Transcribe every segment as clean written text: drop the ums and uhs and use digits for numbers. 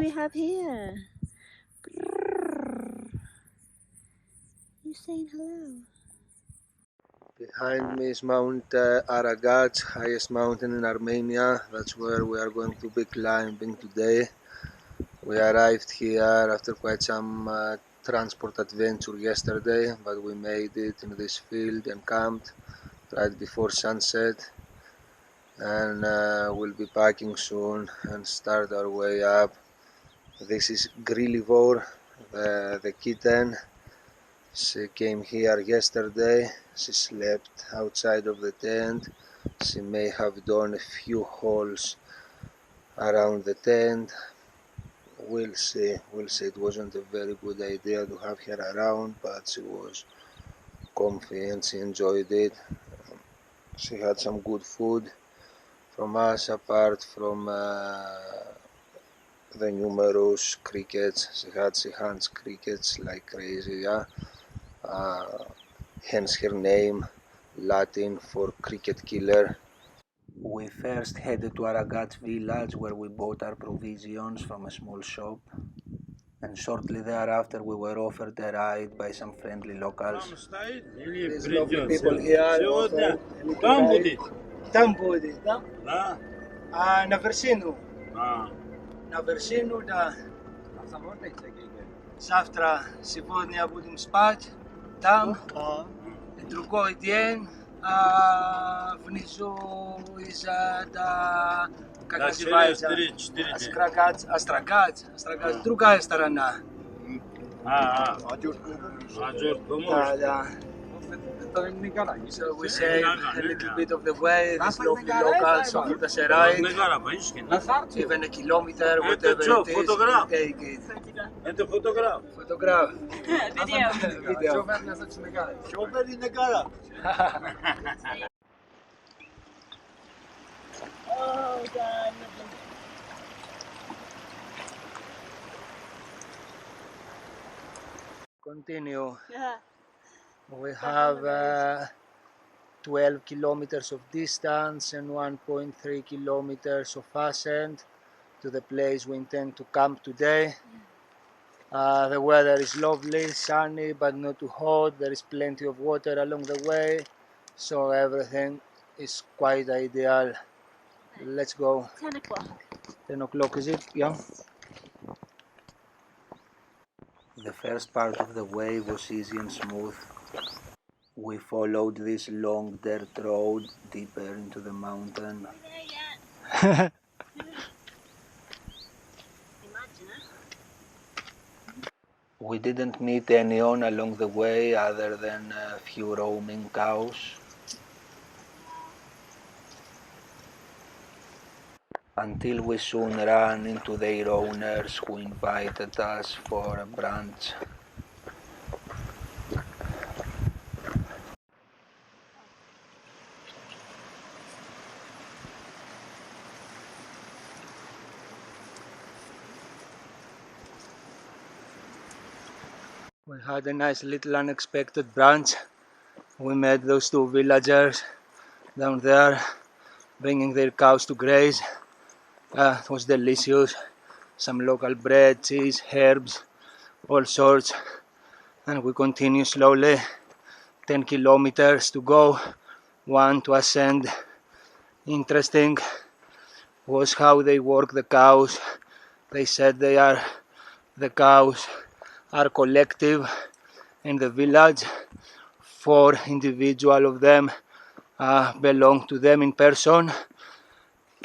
we have here? You saying hello? Behind me is Mount Aragats, highest mountain in Armenia. That's where we are going to be climbing today. We arrived here after quite some transport adventure yesterday, but we made it in this field and camped right before sunset. And we'll be packing soon and start our way up. This is Grillivore, the kitten. She came here yesterday. She slept outside of the tent. She may have done a few holes around the tent. We'll see. It wasn't a very good idea to have her around, but she was comfy and she enjoyed it. She had some good food from us, apart from the numerous crickets. She hunts crickets like crazy, yeah. Hence her name, Latin for cricket killer. We first headed to Aragats Village, where we bought our provisions from a small shop, and shortly thereafter we were offered a ride by some friendly locals. These lovely people here offered Там будет, да? Да. На вершину. На вершину, да. Завтра, сегодня будем спать там. Другой день внизу из-за как называется? Астрагатс, другая сторона. Да. So we saved a little bit of the way. This lovely locals offered us a ride, even a kilometer, whatever it is, we'll take it. Photograph. Video. Oh God. Continue. Yeah. We have 12 kilometers of distance and 1.3 kilometers of ascent to the place we intend to camp today. The weather is lovely, sunny, but not too hot. There is plenty of water along the way, so everything is quite ideal. Let's go. 10 o'clock. 10 o'clock is it? Yeah. The first part of the way was easy and smooth. We followed this long dirt road deeper into the mountain. We didn't meet anyone along the way other than a few roaming cows. Until we soon ran into their owners, who invited us for a brunch. We had a nice little unexpected brunch. We met those two villagers down there bringing their cows to graze. It was delicious. Some local bread, cheese, herbs, all sorts. And we continue slowly. 10 kilometers to go, 1 to ascend. Interesting was how they work the cows. They said the cows are collective in the village. 4 individual of them belong to them in person,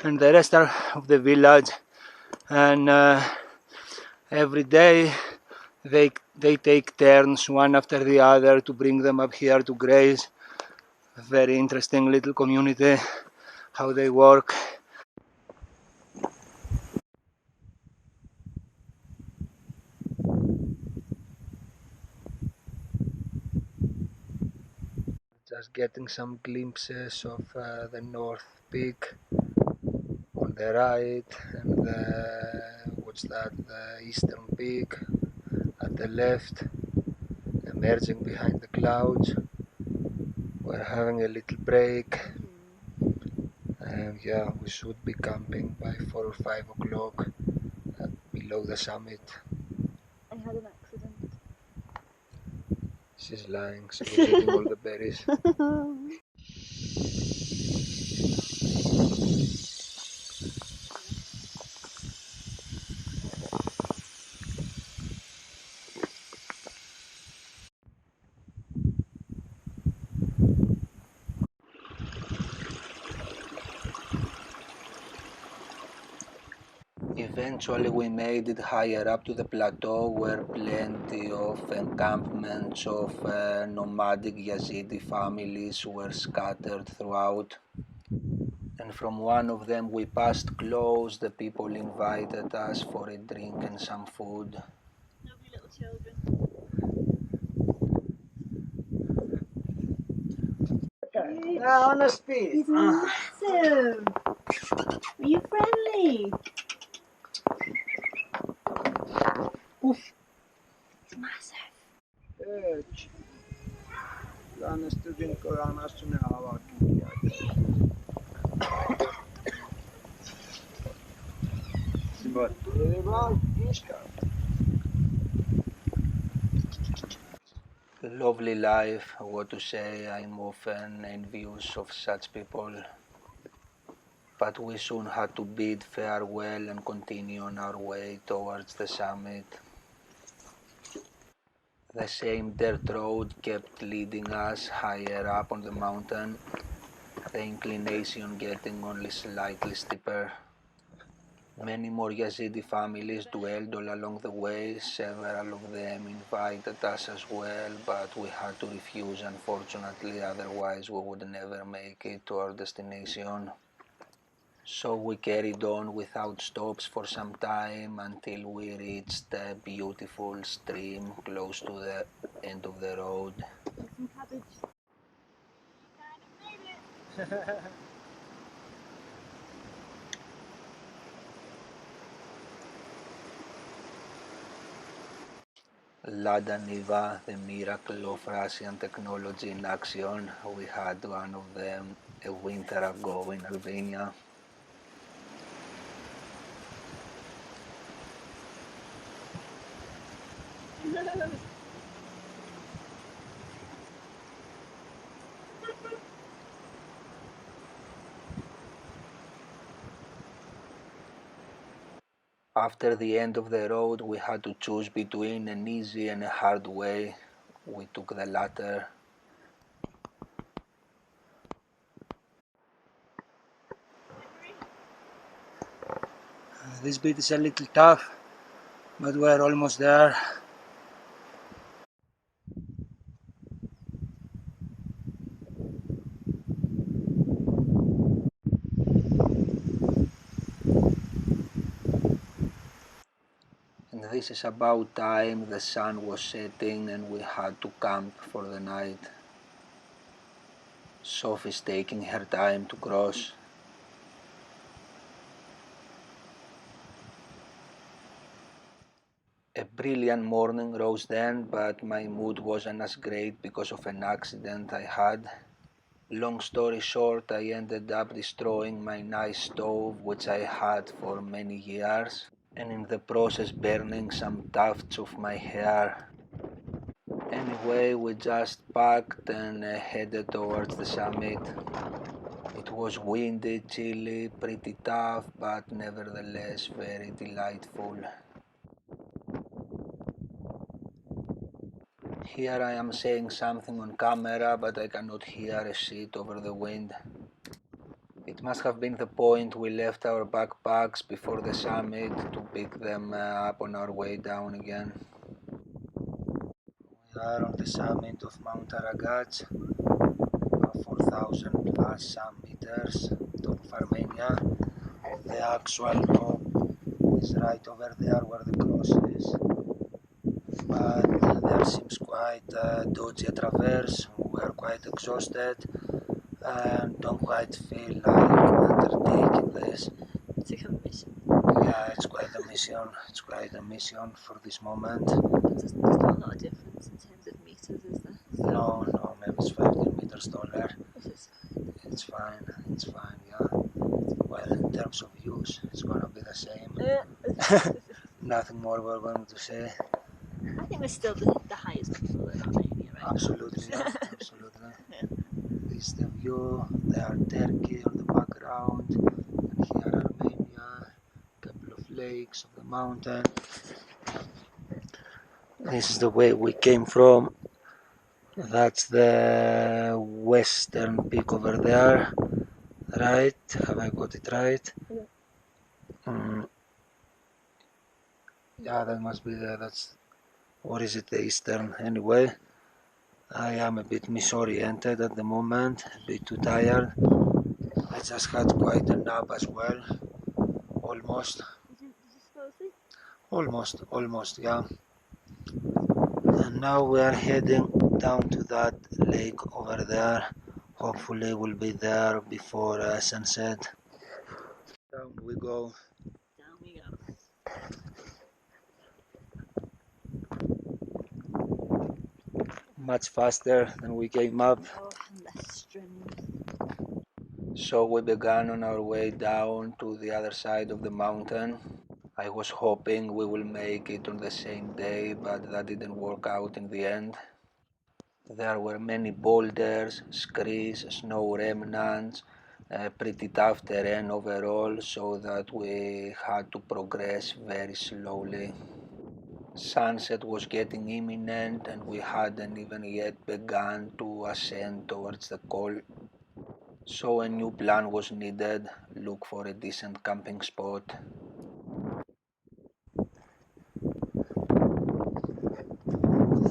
and the rest are of the village. And every day they take turns, one after the other, to bring them up here to graze. A very interesting little community, how they work. Just getting some glimpses of the North Peak on the right, and the Eastern Peak at the left, emerging behind the clouds. We're having a little break, and yeah, we should be camping by 4 or 5 o'clock below below the summit. I had an accident. She's lying, she was eating all the berries. Eventually we made it higher up to the plateau where plenty of encampments of nomadic Yazidi families were scattered throughout. And from one of them we passed close. The people invited us for a drink and some food. Lovely little children. On a speed. He's massive. Are you friendly? Oof. He's massive. Edge. Lovely life, what to say, I'm often envious of such people. But we soon had to bid farewell and continue on our way towards the summit. The same dirt road kept leading us higher up on the mountain, the inclination getting only slightly steeper. Many more Yazidi families dwelled all along the way. Several of them invited us as well, but we had to refuse unfortunately, otherwise we would never make it to our destination. So we carried on without stops for some time until we reached a beautiful stream close to the end of the road. Some cabbage. You kind of made it. Lada Niva, the miracle of Russian technology in action. We had one of them a winter ago in Armenia. After the end of the road, we had to choose between an easy and a hard way. We took the latter. This bit is a little tough, but we're almost there. And this is about time. The sun was setting and we had to camp for the night. Sophie's taking her time to cross. A brilliant morning rose then, but my mood wasn't as great because of an accident I had. Long story short, I ended up destroying my nice stove which I had for many years, and in the process burning some tufts of my hair. Anyway, we just packed and headed towards the summit. It was windy, chilly, pretty tough, but nevertheless very delightful. Here I am saying something on camera, but I cannot hear a shit over the wind. It must have been the point we left our backpacks before the summit to pick them up on our way down again. We are on the summit of Mount Aragats, 4,000 plus some meters, top of Armenia. The actual top is right over there where the cross is. But there seems quite dodgy a traverse. We are quite exhausted and don't quite feel like undertaking this. It's like a mission. Yeah, it's quite a mission. It's quite a mission for this moment. There's not a lot of difference in terms of meters, is there? No, maybe it's 15 meters taller. It's fine. It's fine, yeah. Well, in terms of views, it's gonna be the same. Nothing more we're going to say. I think we're still the highest people in Armenia, right? Absolutely, yeah, absolutely. Yeah. This is the view. There are Turkey on the background, and here Armenia, a couple of lakes of the mountain. This is the way we came from. That's the western peak over there, right? Have I got it right? Yeah. Yeah, that must be that's, or is it the eastern? Anyway, I am a bit misoriented at the moment, a bit too tired. I just had quite a nap as well, almost. Did you fall asleep? Almost, yeah. And now we are heading down to that lake over there. Hopefully we'll be there before sunset. Down we go. Down we go. Much faster than we came up. Oh, and less strenuous. So we began on our way down to the other side of the mountain. I was hoping we will make it on the same day, but that didn't work out in the end. There were many boulders, screes, snow remnants, pretty tough terrain overall, so that we had to progress very slowly. Sunset was getting imminent and we hadn't even yet begun to ascend towards the col. So a new plan was needed, look for a decent camping spot.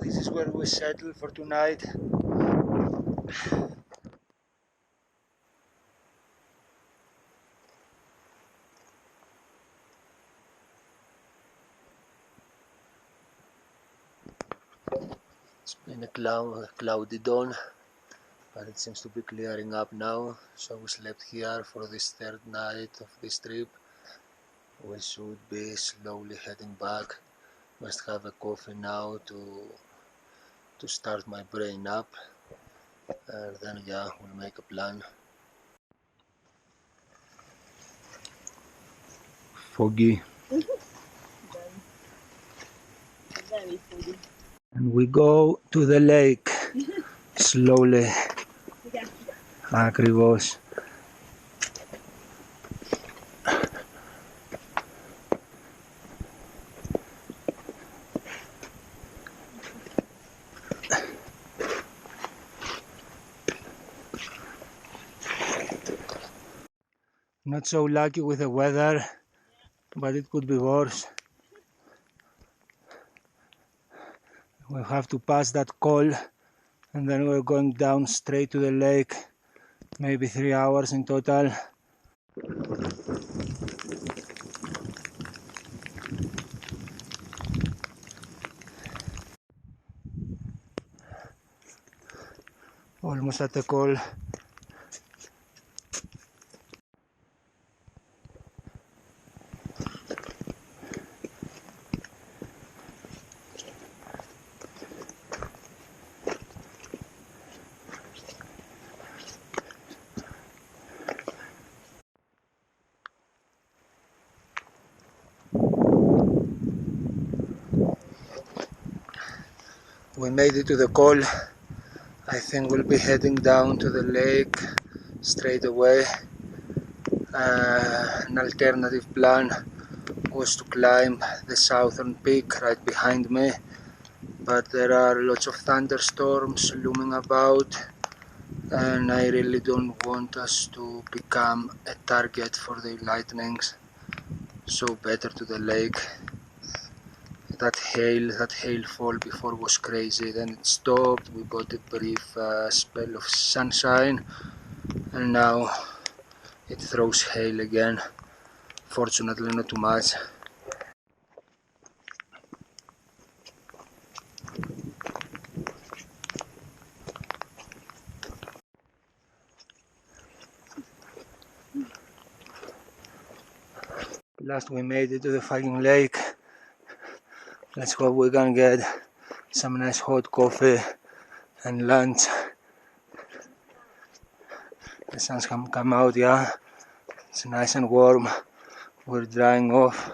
This is where we settled for tonight. It's been a cloudy dawn, but it seems to be clearing up now. So we slept here for this third night of this trip. We should be slowly heading back. Must have a coffee now to start my brain up, and then yeah, we'll make a plan. Foggy. Very foggy. And we go to the lake slowly. Yeah. Ακριβώς. Not so lucky with the weather, but it could be worse. We have to pass that col and then we're going down straight to the lake, maybe 3 hours in total. Almost at the col. We made it to the col. I think we'll be heading down to the lake straight away. An alternative plan was to climb the southern peak right behind me, but there are lots of thunderstorms looming about and I really don't want us to become a target for the lightnings, so better to the lake. That hail fall before was crazy, then it stopped, we got a brief spell of sunshine and now it throws hail again. Fortunately not too much. Last we made it to the fucking lake. Let's hope we can get some nice hot coffee and lunch. The sun's come out, yeah. It's nice and warm. We're drying off.